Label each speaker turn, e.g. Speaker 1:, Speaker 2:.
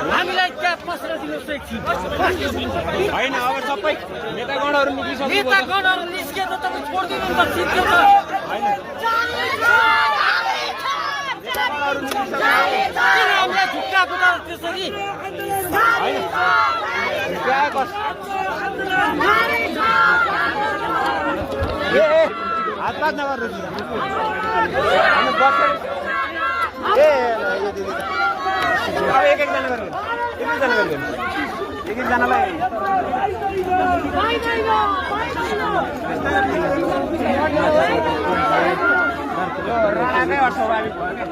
Speaker 1: हामीलाई क्या पसेर दिनुहोस्
Speaker 2: होइन अब सबै नेतागणहरू निस्किसक्यो
Speaker 1: नेतागणहरू निस्किएर तपाईँ छोडिदिनु त सिद्धो त हामीलाई झुक्काएको त त्यसरी
Speaker 2: हात नगर्नु एक एकजना गर्नु एक एकजनालाई राणाकै अस्वाभाविक भयो क्या